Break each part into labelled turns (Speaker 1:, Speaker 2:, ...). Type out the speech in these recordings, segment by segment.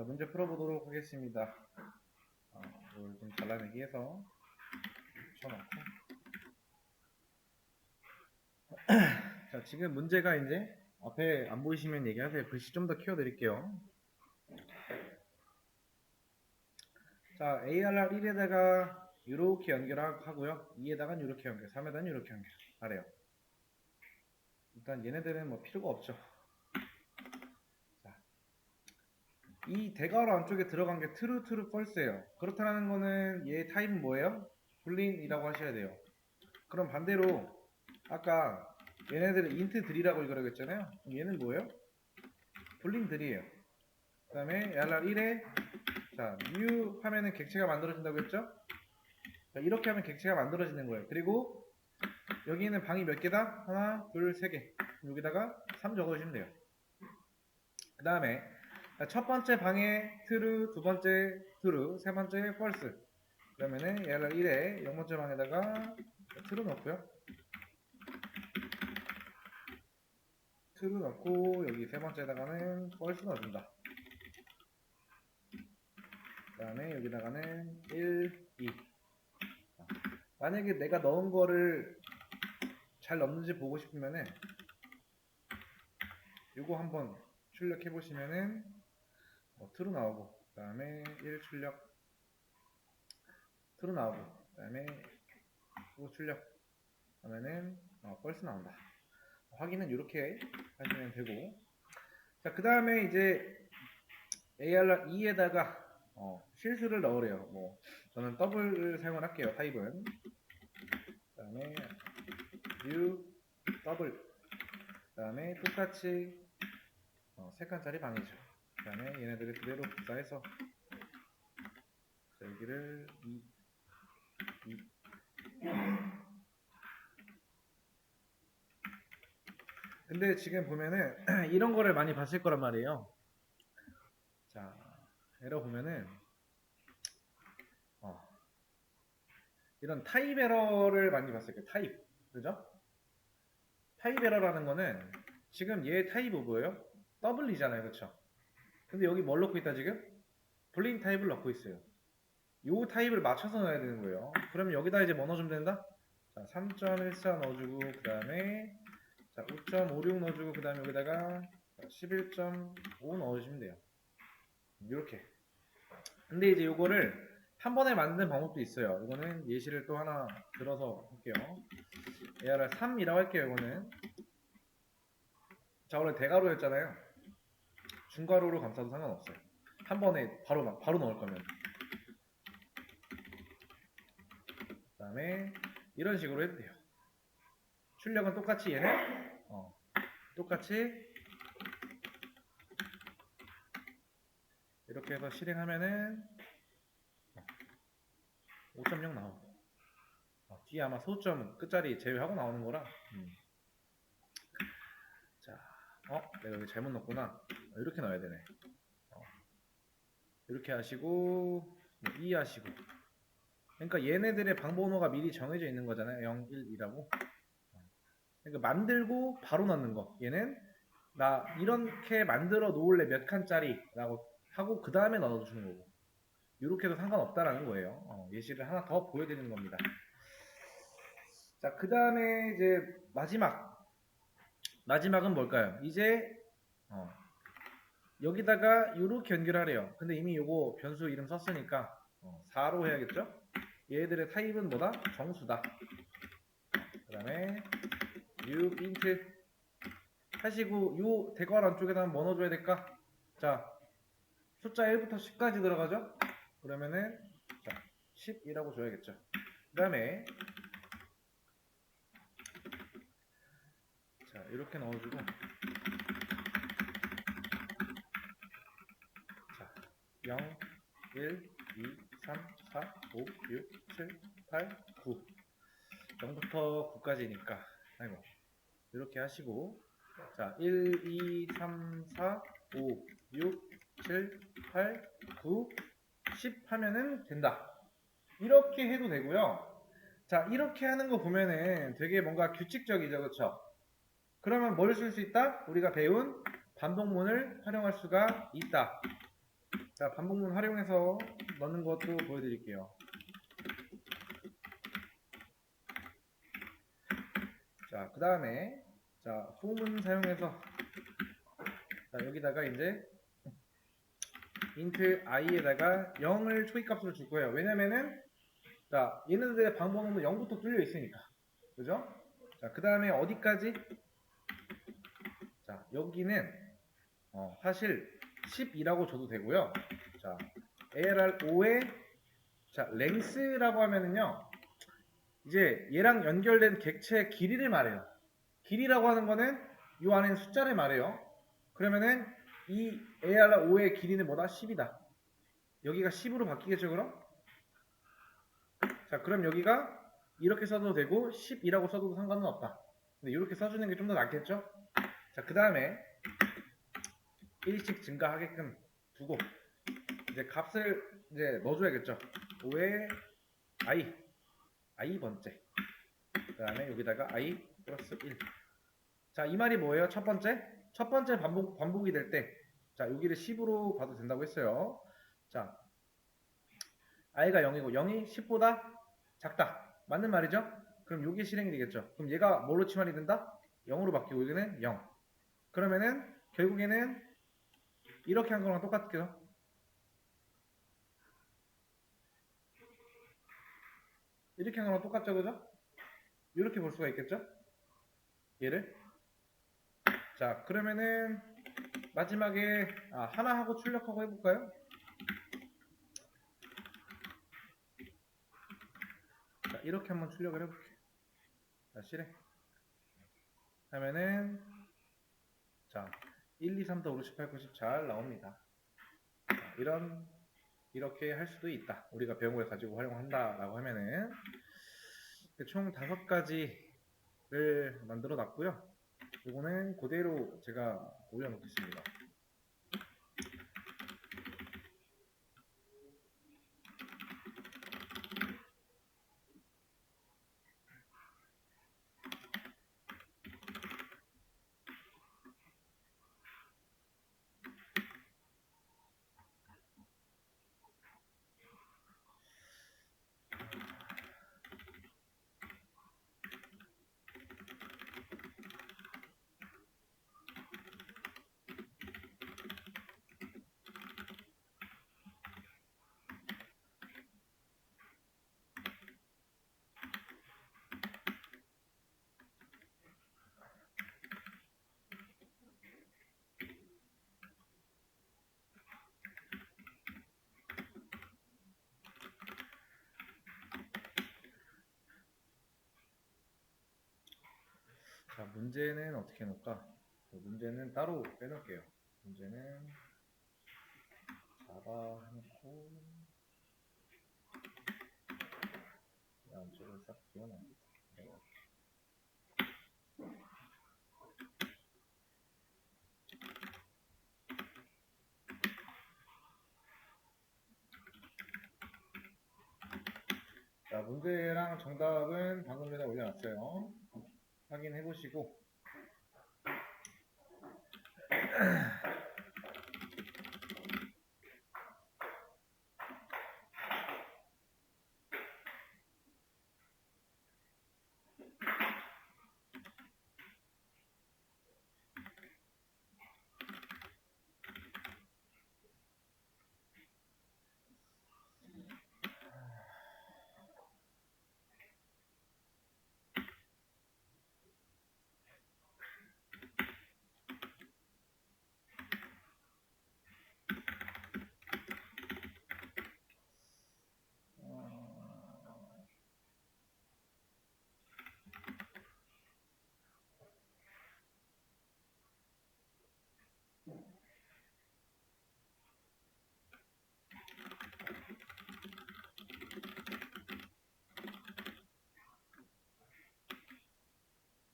Speaker 1: 자, 문제 풀어보도록 하겠습니다. 이걸 좀 잘라내기 해서 붙여놓고. 자, 지금 문제가 이제 앞에 안 보이시면 얘기하세요. 글씨 좀 더 키워드릴게요. 자, ARR 1에다가 이렇게 연결하고요. 2에다가 이렇게 연결, 3에다가 이렇게 연결. 잘해요. 일단 얘네들은 뭐 필요가 없죠. 자, 이 대괄호 안쪽에 들어간 게 true, true, false예요. 그렇다는 거는 얘 타입은 뭐예요? boolean이라고 하셔야 돼요. 그럼 반대로 아까 얘네들은 int들이라고 이거라고 했잖아요. 얘는 뭐예요? boolean들이에요. 그 다음에 ARR 1에 자, new 하면은 객체가 만들어진다고 했죠? 자, 이렇게 하면 객체가 만들어지는 거예요. 그리고 여기는 방이 몇 개다? 하나, 둘, 세 개. 여기다가 3 적어주시면 돼요. 그 다음에 첫 번째 방에 true, 두 번째 true, 세 번째 false. 그러면은 얘를 1에 0번째 방에다가 true 넣고요. true 넣고 여기 세 번째에다가는 false 넣어준다. 그 다음에 여기다가는 1, 2. 만약에 내가 넣은 거를 잘 넣는지 보고 싶으면은 이거 한번 출력해 보시면은 true 나오고 그 다음에 1 출력 true 나오고 그 다음에 5 출력 하면은 false 나온다. 확인은 이렇게 하시면 되고, 자, 그 다음에 이제 AR 2에다가 실수를 넣으래요. 뭐 저는 더블을 사용을 할게요. 타입은 그 다음에 new 더블 그 다음에 똑같이 3칸짜리 방이죠. 그 다음에 얘네들을 그대로 복사해서 여기를 2 근데 지금 보면은 이런 거를 많이 봤을 거란 말이에요. 자, 에러 보면은 이런 타입 에러를 많이 봤을 거예요. 타입, 그죠? 타입 에러라는 거는 지금 얘 타입이 뭐예요? 더블이잖아요, 그쵸? 근데 여기 뭘 넣고 있다 지금? 블린 타입을 넣고 있어요. 요 타입을 맞춰서 넣어야 되는 거예요. 그러면 여기다 이제 뭐 넣어주면 된다? 자, 3.14 넣어주고 그 다음에 자, 5.56 넣어주고 그 다음에 여기다가 11.5 넣어주시면 돼요. 이렇게. 근데 이제 요거를 한 번에 만드는 방법도 있어요. 이거는 예시를 또 하나 들어서 할게요. ARR 3이라고 할게요. 이거는 자, 원래 대괄호였잖아요. 중괄호로 감싸도 상관없어요. 한 번에 바로 넣을 거면. 그 다음에 이런 식으로 해도 돼요. 출력은 똑같이 얘는 똑같이 이렇게 해서 실행하면은 5.0 나오고 뒤에 아마 소점 끝자리 제외하고 나오는 거라 자, 내가 여기 잘못 넣었구나. 이렇게 넣어야 되네. 이렇게 하시고 2 하시고 그러니까 얘네들의 방번호가 미리 정해져 있는 거잖아요. 0, 1, 2라고. 그러니까 만들고 바로 넣는 거. 얘는 나 이렇게 만들어 놓을래 몇 칸짜리 라고 하고 그 다음에 넣어주는 거고 이렇게 해도 상관없다라는 거예요. 예시를 하나 더 보여드리는 겁니다. 자, 그 다음에 이제 마지막은 뭘까요? 이제 여기다가 이렇게 연결하래요. 근데 이미 요거 변수 이름 썼으니까 4로 해야겠죠? 얘들의 타입은 뭐다? 정수다. 그 다음에 new int 하시고 요 대괄호 안쪽에다 뭐 넣어줘야 될까? 자, 숫자 1부터 10까지 들어가죠? 그러면은 자, 10이라고 줘야겠죠. 그 다음에 자, 이렇게 넣어주고 자, 0, 1, 2, 3, 4, 5, 6, 7, 8, 9 0부터 9까지니까 아이고 이렇게 하시고 자, 1, 2, 3, 4, 5, 6, 7, 8, 9, 10 하면은 된다. 이렇게 해도 되고요. 자, 이렇게 하는 거 보면은 되게 뭔가 규칙적이죠, 그쵸? 그러면 뭘 쓸 수 있다? 우리가 배운 반복문을 활용할 수가 있다. 자, 반복문 활용해서 넣는 것도 보여드릴게요. 자, 그 다음에 자, for문 사용해서 자, 여기다가 이제 int i에다가 0을 초기값으로 줄 거예요. 왜냐면은 자, 얘네들의 방번호는 0부터 뚫려 있으니까. 그죠? 자, 그 다음에 어디까지? 자, 여기는 사실 12라고 줘도 되고요. 자, ARR5의 자, length라고 하면은요. 이제 얘랑 연결된 객체의 길이를 말해요. 길이라고 하는 거는 이 안에 숫자를 말해요. 그러면은 이 AR5의 길이는 뭐다? 10이다. 여기가 10으로 바뀌겠죠, 그럼? 자, 그럼 여기가 이렇게 써도 되고 10이라고 써도 상관은 없다. 근데 이렇게 써주는 게 좀 더 낫겠죠? 자, 그 다음에 1씩 증가하게끔 두고 이제 값을 이제 넣어줘야겠죠. 5의 i 번째. 그 다음에 여기다가 i 플러스 1. 자, 이 말이 뭐예요? 첫 번째 반복이 될 때, 자, 여기를 10으로 봐도 된다고 했어요. 자, i가 0이고 0이 10보다 작다. 맞는 말이죠? 그럼 요게 실행이 되겠죠. 그럼 얘가 뭐로 치환이 된다? 0으로 바뀌고 여기는 0. 그러면은 결국에는 이렇게 한 거랑 똑같겠죠? 이렇게 한 거랑 똑같죠, 그죠? 이렇게 볼 수가 있겠죠? 얘를. 자, 그러면은 마지막에 하나 하고 출력하고 해볼까요? 자, 이렇게 한번 출력을 해볼게요. 자, 실행. 하면은 자, 1, 2, 3, 4, 5, 6, 7, 8, 9, 10 잘 나옵니다. 자, 이렇게 할 수도 있다. 우리가 배운 걸 가지고 활용한다라고 하면은 총 5가지를 만들어 놨고요. 이거는 그대로 제가 올려놓겠습니다. 자, 문제는 어떻게 해놓을까? 문제는 따로 빼놓을게요. 문제는 자바 해놓고 다음 쪽을 싹 지워놔야겠다. 자, 문제랑 정답은 방금 전에 올려놨어요. 확인해 보시고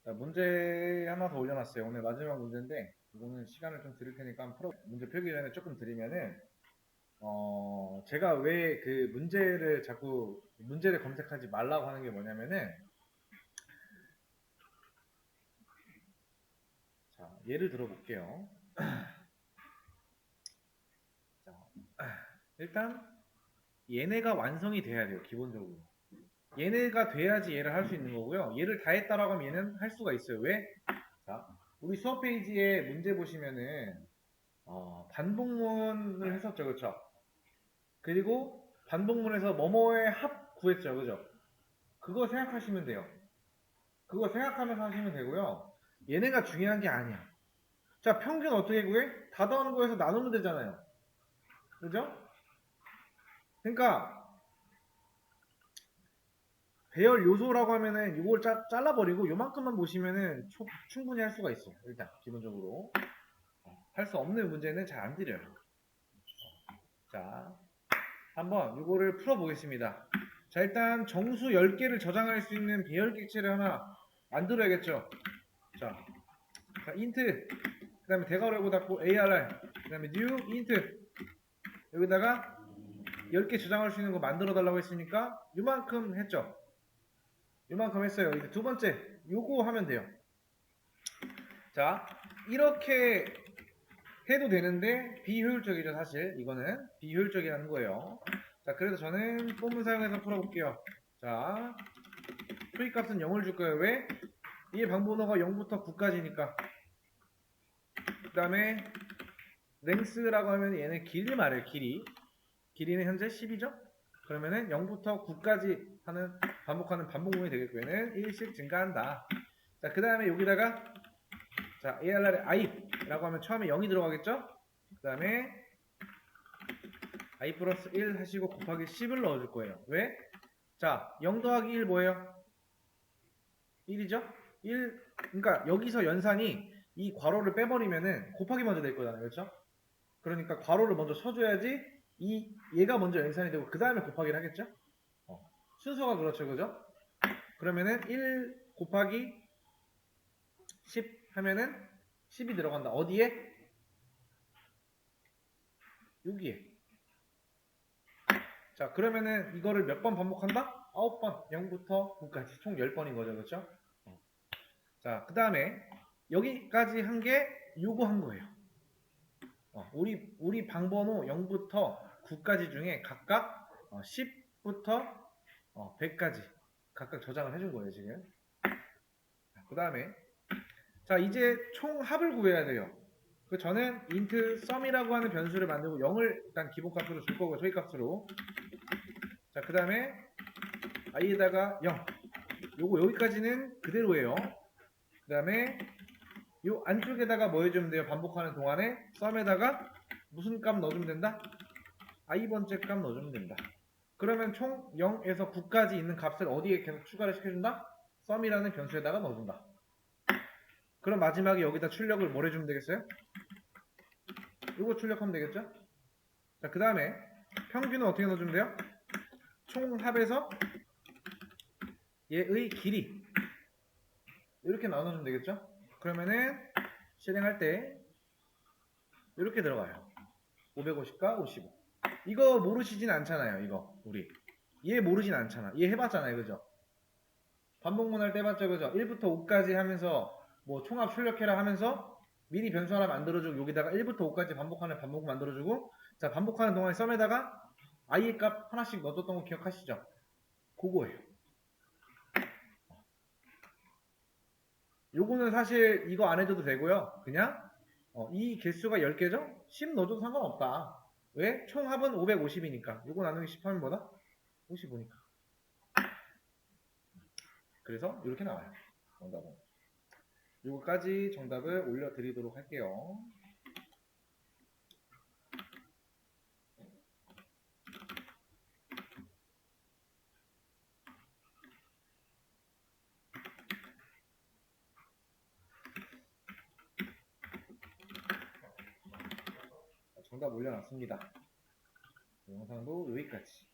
Speaker 1: 자, 문제 하나 더 올려놨어요. 오늘 마지막 문제인데 이거는 시간을 좀 드릴 테니까 한번 풀어. 문제 풀기 전에 조금 드리면은 제가 왜 그 문제를 자꾸 문제를 검색하지 말라고 하는 게 뭐냐면은 자, 예를 들어 볼게요. 자, 일단 얘네가 완성이 돼야 돼요. 기본적으로. 얘네가 돼야지 얘를 할 수 있는 거고요. 얘를 다 했다라고 하면 얘는 할 수가 있어요. 왜? 자, 우리 수업 페이지에 문제 보시면은 반복문을 했었죠. 그렇죠? 그리고 반복문에서 뭐뭐의 합 구했죠. 그죠? 그거 생각하시면 돼요. 그거 생각하면서 하시면 되고요. 얘네가 중요한 게 아니야. 자, 평균 어떻게 구해? 다 더하는 거에서 나누면 되잖아요. 그죠? 그러니까 배열 요소라고 하면은 이걸 잘라버리고 요만큼만 보시면은 충분히 할 수가 있어. 일단 기본적으로 할 수 없는 문제는 잘 안 드려요. 자, 한번 이거를 풀어보겠습니다. 자, 일단 정수 10개를 저장할 수 있는 배열 객체를 하나 만들어야겠죠. 자, 인트, 그 다음에 대괄호라고 닫고 ARR, 그 다음에 new int 여기다가 10개 저장할 수 있는 거 만들어 달라고 했으니까 요만큼 했죠. 요만큼 했어요. 이제 두 번째 요거 하면 돼요. 자, 이렇게 해도 되는데 비효율적이죠. 사실 이거는 비효율적이라는 거예요. 자, 그래서 저는 폼을 사용해서 풀어볼게요. 자, 토익 값은 0을 줄 거예요. 왜? 이 방번호가 0부터 9까지니까. 그 다음에 랭스라고 하면 얘는 길이 말해요. 길이는 현재 10이죠. 그러면은 0부터 9까지 하는 반복하는 반복문이 되겠고 얘는 1씩 증가한다. 자, 그 다음에 여기다가 자, ARR의 i라고 하면 처음에 0이 들어가겠죠? 그 다음에 i 플러스 1 하시고 곱하기 10을 넣어줄 거예요. 왜? 자, 0 더하기 1 뭐예요? 1이죠? 1, 그러니까 여기서 연산이 이 괄호를 빼버리면은 곱하기 먼저 될 거잖아요. 그렇죠? 그러니까 괄호를 먼저 쳐줘야지 얘가 먼저 연산이 되고 그 다음에 곱하기를 하겠죠? 순서가 그렇죠. 그죠? 그러면은 1 곱하기 10 하면은 10이 들어간다. 어디에? 여기에. 자, 그러면은 이거를 몇 번 반복한다? 9번. 0부터 9까지. 총 10번인 거죠. 그렇죠? 자, 그 다음에 여기까지 한 게 요거 한 거예요. 우리 방번호 0부터 9까지 중에 각각 10부터 100까지 각각 저장을 해준 거예요, 지금. 그 다음에 자, 이제 총 합을 구해야 돼요. 그 저는 int sum이라고 하는 변수를 만들고 0을 일단 기본값으로 줄 거고 저희 값으로. 자, 그 다음에 i에다가 0. 요거 여기까지는 그대로예요. 그 다음에 요 안쪽에다가 뭐 해주면 돼요? 반복하는 동안에 sum에다가 무슨 값 넣어주면 된다? i번째 값 넣어주면 된다. 그러면 총 0에서 9까지 있는 값을 어디에 계속 추가를 시켜준다? sum이라는 변수에다가 넣어준다. 그럼 마지막에 여기다 출력을 뭘 해주면 되겠어요? 이거 출력하면 되겠죠? 자, 그 다음에 평균은 어떻게 넣어주면 돼요? 총합에서 얘의 길이 이렇게 나눠주면 되겠죠? 그러면은 실행할 때 이렇게 들어가요. 550과 55. 이거 모르시진 않잖아요. 이거 우리 얘 모르진 않잖아. 얘 해봤잖아요. 그죠? 반복문 할 때 해봤죠. 그죠? 1부터 5까지 하면서 뭐 총합 출력해라 하면서 미리 변수 하나 만들어주고 여기다가 1부터 5까지 반복하는 반복문 만들어주고 자, 반복하는 동안에 썸에다가 i의 값 하나씩 넣어줬던 거 기억하시죠? 그거예요. 요거는 사실 이거 안 해줘도 되고요. 그냥 이 개수가 10개죠? 10 넣어줘도 상관없다. 왜? 총합은 550이니까. 요거 나누기 10 하면 뭐다? 55니까. 그래서 이렇게 나와요. 정답은. 요거까지 정답을 올려드리도록 할게요. 정답 올려놨습니다. 영상도 여기까지.